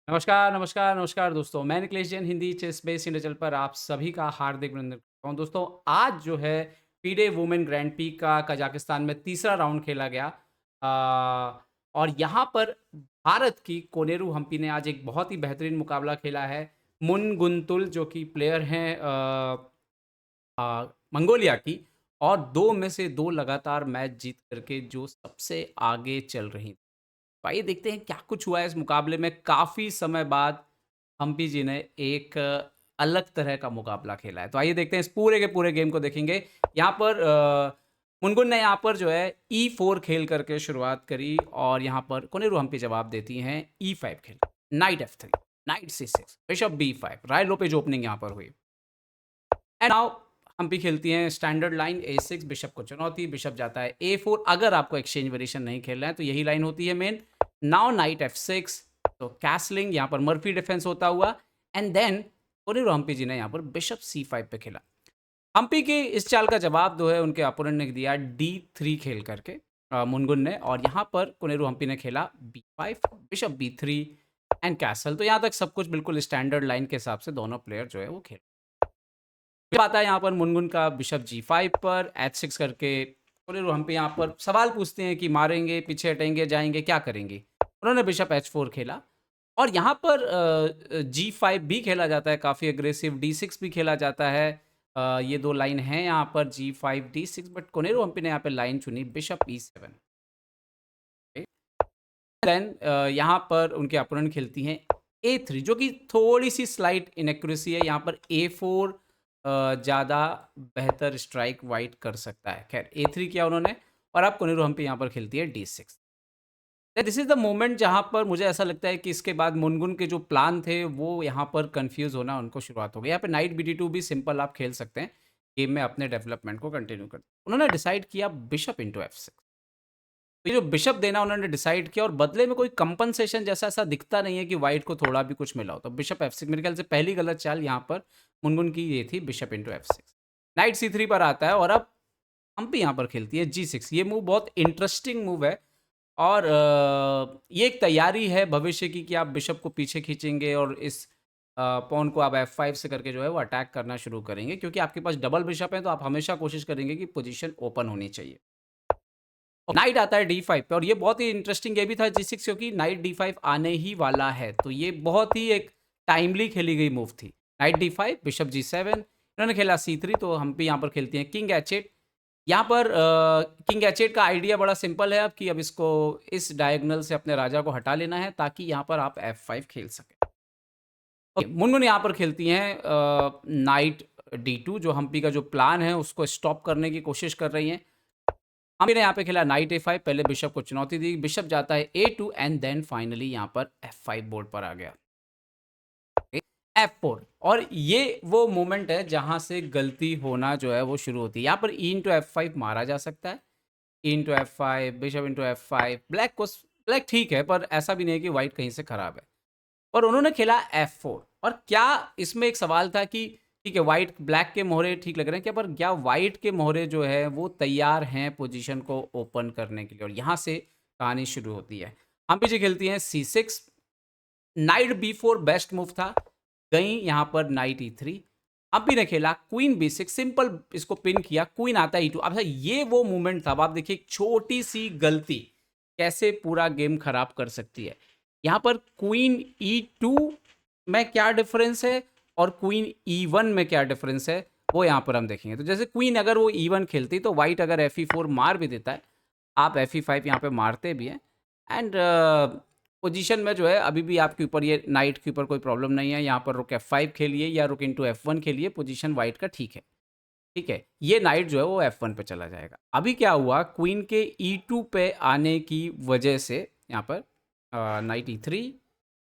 नमस्कार, नमस्कार, नमस्कार दोस्तों। मैं Nikhilesh Jain Hindi chess base India channel पर आप सभी का हार्दिक अभिनंदन करता हूँ। दोस्तों, आज जो है FIDE वुमेन ग्रैंड प्री का कजाकिस्तान में तीसरा राउंड खेला गया। और यहाँ पर भारत की कोनेरू हम्पी ने आज एक बहुत ही बेहतरीन मुकाबला खेला है। मुनगुंतुल जो कि प्लेयर हैं मंगोलिया की, और 2 में से 2 लगातार मैच जीत करके जो सबसे आगे चल रही। तो आइए देखते हैं क्या कुछ हुआ है इस मुकाबले में। काफ़ी समय बाद हम्पी जी ने एक अलग तरह का मुकाबला खेला है। तो आइए देखते हैं, इस पूरे के पूरे गेम को देखेंगे। यहाँ पर मुनगुन ने यहाँ पर जो है E4 खेल करके शुरुआत करी, और यहाँ पर कोनेरू हम्पी जवाब देती हैं E5 खेल, night F3, night C6, bishop B5, राय लोपेज ओपनिंग यहाँ पर हुई। एंड नाउ हम्पी खेलती हैं स्टैंडर्ड लाइन A6, बिशप को चुनौती, बिशप जाता है A4। अगर आपको एक्सचेंज वेरिएशन नहीं खेलना है तो यही लाइन होती है मेन। नाउ नाइट F6, तो कैसलिंग, यहाँ पर मर्फी डिफेंस होता हुआ। एंड देन कोनेरू हम्पी जी ने यहाँ पर बिशप C5 पे खेला। हम्पी की इस चाल का जवाब जो है उनके अपोनेंट ने दिया D3 खेल करके, मुनगुन ने, और यहाँ पर कोनेरू हम्पी ने खेला B5, bishop B3 and castle. तो यहाँ तक सब कुछ बिल्कुल स्टैंडर्ड लाइन के हिसाब से दोनों प्लेयर जो है वो खेल। फिर आता है यहाँ पर मुनगुन का बिशप G5 पर H6 करके। कोनेरू हम्पी यहाँ पर सवाल पूछते हैं कि मारेंगे, पीछे हटेंगे, जाएंगे, क्या करेंगे। उन्होंने बिशप H4 खेला, और यहाँ पर G5 भी खेला जाता है, काफ़ी अग्रेसिव। D6 भी खेला जाता है। ये 2 लाइन हैं यहाँ पर G5 D6, but Koneru Hampi ने यहाँ पे लाइन चुनी बिशप E7। देन यहाँ पर उनके अपोनेंट खेलती हैं A3, जो कि थोड़ी सी स्लाइट इनएक्यूरेसी है। यहाँ पर A4 ज़्यादा बेहतर स्ट्राइक वाइट कर सकता है। खैर A3 किया उन्होंने, और अब कोनेरू हम्पी यहाँ पर खेलती है D6। This is the moment जहाँ पर मुझे ऐसा लगता है कि इसके बाद मुनगुन के जो प्लान थे वो यहाँ पर कंफ्यूज होना उनको शुरुआत हो गई। यहाँ पे नाइट BD2 भी सिंपल आप खेल सकते हैं, गेम में अपने डेवलपमेंट को कंटिन्यू कर। उन्होंने डिसाइड किया बिशप इंटू F6। ये जो बिशप देना उन्होंने डिसाइड किया, और बदले में कोई कंपनसेशन जैसा ऐसा दिखता नहीं है कि व्हाइट को थोड़ा भी कुछ मिला हो। तो बिशप F6 मेरे ख्याल से पहली गलत चाल यहाँ पर मुनमुन की ये थी, bishop into F6। Night C3 पर आता है, और अब हम्पी यहाँ पर खेलती है G6। ये मूव बहुत इंटरेस्टिंग मूव है, और ये एक तैयारी है भविष्य की कि आप बिशप को पीछे खींचेंगे, और इस पॉन को आप F5 से करके जो है वो अटैक करना शुरू करेंगे, क्योंकि आपके पास डबल बिशप है, तो आप हमेशा कोशिश करेंगे कि पोजीशन ओपन होनी चाहिए। नाइट आता है D5 पे, और ये बहुत ही इंटरेस्टिंग ये भी था G6, क्योंकि नाइट D5 आने ही वाला है। तो ये बहुत ही एक टाइमली खेली गई मूव थी। नाइट D5, बिशप G7, इन्होंने खेला C3। तो हम भी यहाँ पर खेलते हैं किंग H8। यहाँ पर किंग H8 का आइडिया बड़ा सिंपल है अब, कि अब इसको इस डायगोनल से अपने राजा को हटा लेना है, ताकि यहाँ पर आप F5 खेल सकें। मुनमुन यहाँ पर खेलती हैं नाइट D2, जो हम्पी का जो प्लान है उसको स्टॉप करने की कोशिश कर रही हैं। हम्पी ने यहाँ पे खेला नाइट A5, पहले बिशप को चुनौती दी, बिशप जाता है A2, एंड देन फाइनली यहाँ पर F5 बोर्ड पर आ गया। F4, और ये वो मोमेंट है जहाँ से गलती होना जो है वो शुरू होती है। यहाँ पर E इंटू F5 मारा जा सकता है, E into F5, bishop into F5। Black ठीक है, पर ऐसा भी नहीं है कि व्हाइट कहीं से खराब है। और उन्होंने खेला F4, और क्या इसमें एक सवाल था कि ठीक है, व्हाइट ब्लैक के मोहरे ठीक लग रहे हैं क्या, पर क्या व्हाइट के मोहरे जो है वो तैयार हैं पोजीशन को ओपन करने के लिए, और यहाँ से कहानी शुरू होती है। हम पीछे खेलती हैं C6, night B4 best move था, गई यहाँ पर नाइट E3। हम्पी ने खेला क्वीन B6, सिंपल इसको पिन किया, क्वीन आता है E2। अब ये वो मूवमेंट था, अब आप देखिए एक छोटी सी गलती कैसे पूरा गेम खराब कर सकती है। यहाँ पर क्वीन E2 में क्या डिफरेंस है, और क्वीन E1 में क्या डिफरेंस है, वो यहाँ पर हम देखेंगे। तो जैसे क्वीन अगर वो E1 खेलती, तो व्हाइट अगर FE4 मार भी देता है, आप FE5 यहाँ पे मारते भी हैं, एंड पोजीशन में जो है अभी भी आपके ऊपर, ये नाइट के ऊपर कोई प्रॉब्लम नहीं है। यहाँ पर रुक F5 खेलिए या रुक इंटू F1 खेलिए, पोजीशन व्हाइट का ठीक है। ठीक है, ये नाइट जो है वो F1 पे चला जाएगा। अभी क्या हुआ, क्वीन के E2 पे आने की वजह से यहाँ पर नाइट E3,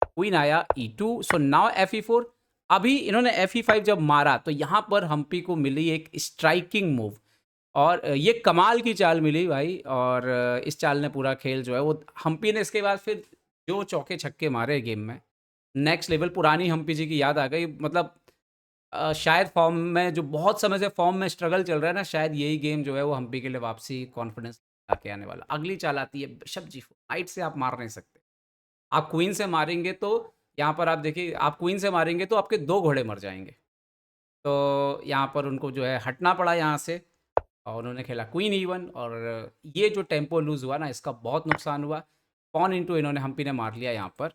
क्वीन आया E2, सो नाउ FE4। अभी इन्होंने FE5 जब मारा, तो यहाँ पर हम्पी को मिली एक स्ट्राइकिंग मूव, और ये कमाल की चाल मिली भाई। और इस चाल ने पूरा खेल जो है वो, हम्पी ने इसके बाद फिर जो चौके छक्के मारे गेम में, नेक्स्ट लेवल। पुरानी हम्पी जी की याद आ गई। मतलब शायद फॉर्म में, जो बहुत समय से फॉर्म में स्ट्रगल चल रहा है ना, शायद यही गेम जो है वो हम्पी के लिए वापसी कॉन्फिडेंस आके आने वाला। अगली चाल आती है बिशप G4। नाइट से आप मार नहीं सकते, आप क्वीन से मारेंगे तो यहाँ पर आप देखिए, आप क्वीन से मारेंगे तो आपके 2 घोड़े मर जाएँगे। तो यहाँ पर उनको जो है हटना पड़ा यहाँ से और उन्होंने खेला क्वीन E1 और ये जो टेम्पो लूज़ हुआ ना, इसका बहुत नुकसान हुआ। पॉन इनटू इन्होंने हम्पी ने मार लिया यहाँ पर।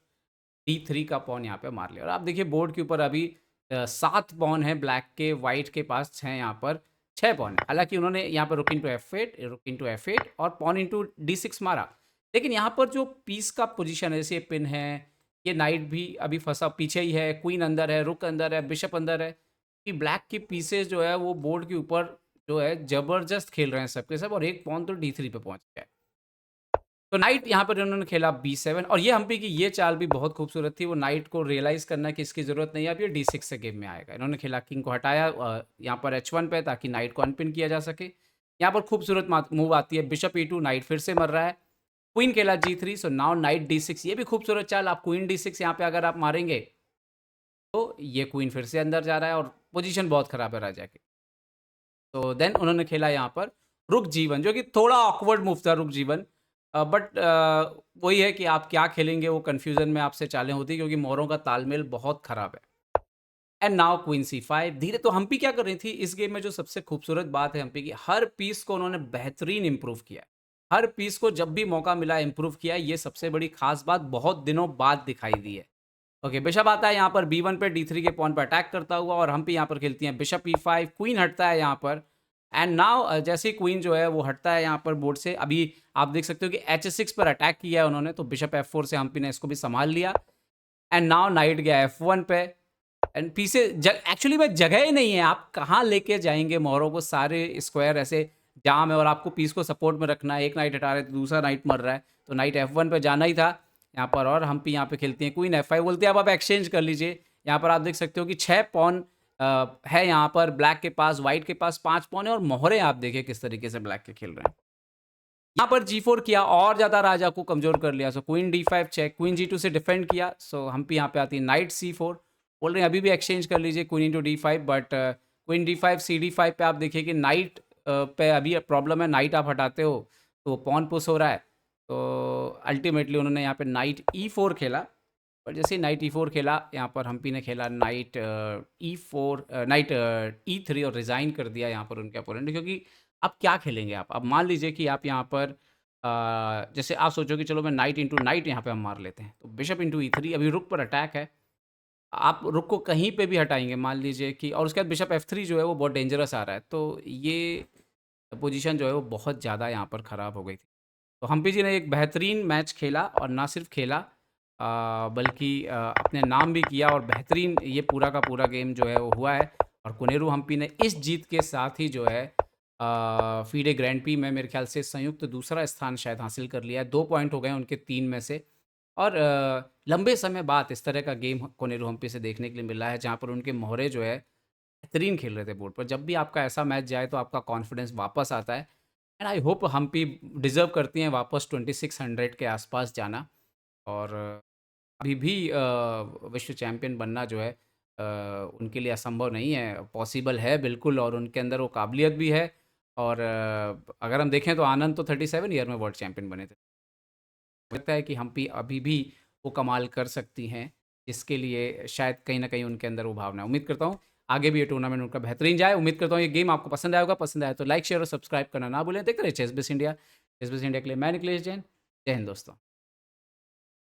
D3 का पॉन यहाँ पे मार लिया और आप देखिए बोर्ड के ऊपर अभी 7 पॉन हैं ब्लैक के, व्हाइट के पास 6 यहाँ पर 6 पॉन है। हालाँकि उन्होंने यहाँ पर रुक इंटू F8 और पॉन इंटू D6 मारा। लेकिन यहाँ पर जो पीस का पोजीशन है, जैसे ये पिन है, ये नाइट भी अभी फँसा पीछे ही है, क्वीन अंदर है, रुक अंदर है, बिशप अंदर है, कि ब्लैक की पीसेस जो है वो बोर्ड के ऊपर जो है ज़बरदस्त खेल रहे हैं सब के सब और एक पॉन तो D3 पे पहुँच गया है। तो नाइट यहाँ पर इन्होंने खेला B7 और ये हम्पी की ये चाल भी बहुत खूबसूरत थी। वो नाइट को रियलाइज़ करना कि इसकी ज़रूरत नहीं है, अब ये D6 से गेम में आएगा। इन्होंने खेला किंग को हटाया यहाँ पर H1 पे ताकि नाइट को अनपिन किया जा सके। यहाँ पर खूबसूरत मूव आती है बिशप E2, नाइट फिर से मर रहा है। क्वीन खेला G3, so now night D6, ये भी खूबसूरत चाल। आप क्वीन D6 यहाँ पे अगर आप मारेंगे तो ये क्वीन फिर से अंदर जा रहा है और पोजीशन बहुत खराब है राजा की। तो देन उन्होंने खेला यहाँ पर रुक G1, जो कि थोड़ा ऑकवर्ड मूव था रुक G1, बट वही है कि आप क्या खेलेंगे वो कन्फ्यूज़न में आपसे चालें होती है क्योंकि मोहरों का तालमेल बहुत खराब है। एंड नाउ क्वीन C5 धीरे। तो हम्पी क्या कर रही थी इस गेम में, जो सबसे खूबसूरत बात है हम्पी की, हर पीस को उन्होंने बेहतरीन इम्प्रूव किया है। हर पीस को जब भी मौका मिला इम्प्रूव किया है। ये सबसे बड़ी खास बात बहुत दिनों बाद दिखाई दी है। ओके, बिशप आता है यहाँ पर B1 पे, D3 के पॉन पर अटैक करता हुआ और हम्पी यहाँ पर खेलती हैं बिशप E5, क्वीन हटता है यहाँ पर। एंड नाउ जैसे ही क्वीन जो है वो हटता है यहाँ पर बोर्ड से, अभी आप देख सकते हो कि H6 पर अटैक किया है उन्होंने, तो बिशप F4 से हम्पी ने इसको भी संभाल लिया। एंड नाउ नाइट गया F1 पे एंड पीछे एक्चुअली में जगह ही नहीं है, आप कहाँ लेके जाएंगे मोहरों को, सारे स्क्वायर ऐसे जाम है और आपको पीस को सपोर्ट में रखना है। एक नाइट हटा रहे तो दूसरा नाइट मर रहा है, तो नाइट F1 पे जाना ही था यहाँ पर। और हम्पी यहाँ पे खेलती हैं क्वीन F5, बोलती है अब आप एक्सचेंज कर लीजिए। यहाँ पर आप देख सकते हो कि 6 पॉन है यहाँ पर ब्लैक के पास, व्हाइट के पास 5 पॉन है और मोहरे आप देखिए किस तरीके से ब्लैक के खेल रहे हैं। यहाँ पर G4 किया और ज़्यादा राजा को कमज़ोर कर लिया। सो queen D5 check, queen G2 से डिफेंड किया। सो हम्पी यहाँ पे आती है नाइट C4, बोल रहे हैं अभी भी एक्सचेंज कर लीजिए queen into D5, but queen D5 CD5 पे आप देखिए कि नाइट पे अभी प्रॉब्लम है। नाइट आप हटाते हो तो पॉन पुश हो रहा है। तो अल्टीमेटली उन्होंने यहाँ पे नाइट E4 खेला, पर जैसे ही नाइट E4 खेला यहाँ पर हम्पी ने खेला नाइट E4 नाइट E3 और रिज़ाइन कर दिया यहाँ पर उनके अपोनेंट। क्योंकि अब क्या खेलेंगे आप? अब मान लीजिए कि आप यहाँ पर जैसे आप सोचो कि चलो मैं नाइट इंटू नाइट यहाँ पे हम मार लेते हैं, तो बिशप इंटू E3, अभी रुक पर अटैक है। आप रुक को कहीं पे भी हटाएँगे मान लीजिए कि, और उसके बाद बिशप F3 जो है वो बहुत डेंजरस आ रहा है, तो ये पोजीशन जो है वो बहुत ज़्यादा यहाँ पर ख़राब हो गई थी। तो हम्पी जी ने एक बेहतरीन मैच खेला और ना सिर्फ खेला बल्कि अपने नाम भी किया और बेहतरीन ये पूरा का पूरा गेम जो है वो हुआ है। और कोनेरू हम्पी ने इस जीत के साथ ही जो है फीडे ग्रैंड प्री में मेरे ख्याल से संयुक्त दूसरा स्थान शायद हासिल कर लिया है। 2 पॉइंट हो गए उनके 3 में से। और लंबे समय बाद इस तरह का गेम कोनेरू हम्पी से देखने के लिए मिला है जहाँ पर उनके मोहरे जो है बेहतरीन खेल रहे थे बोर्ड पर। जब भी आपका ऐसा मैच जाए तो आपका कॉन्फिडेंस वापस आता है। And I hope Hampi deserve करती हैं वापस 2600 के आसपास जाना। और अभी भी विश्व चैंपियन बनना जो है उनके लिए असंभव नहीं है, पॉसिबल है बिल्कुल, और उनके अंदर वो काबिलियत भी है। और अगर हम देखें तो आनंद तो 37 ईयर में वर्ल्ड चैंपियन बने थे। लगता है कि हम्पी अभी भी वो कमाल कर सकती हैं, जिसके लिए शायद कहीं न कहीं उनके अंदर वो भावना है। उम्मीद करता हूँ आगे भी ये टूर्नामेंट उनका बेहतरीन जाए। उम्मीद करता हूँ ये गेम आपको पसंद आया होगा। पसंद आया तो लाइक, शेयर और सब्सक्राइब करना ना भूलें। देखते रहिए चेस बस इंडिया। चेस बस इंडिया के लिए मैं निखिलेश जैन। जय हिंद दोस्तों।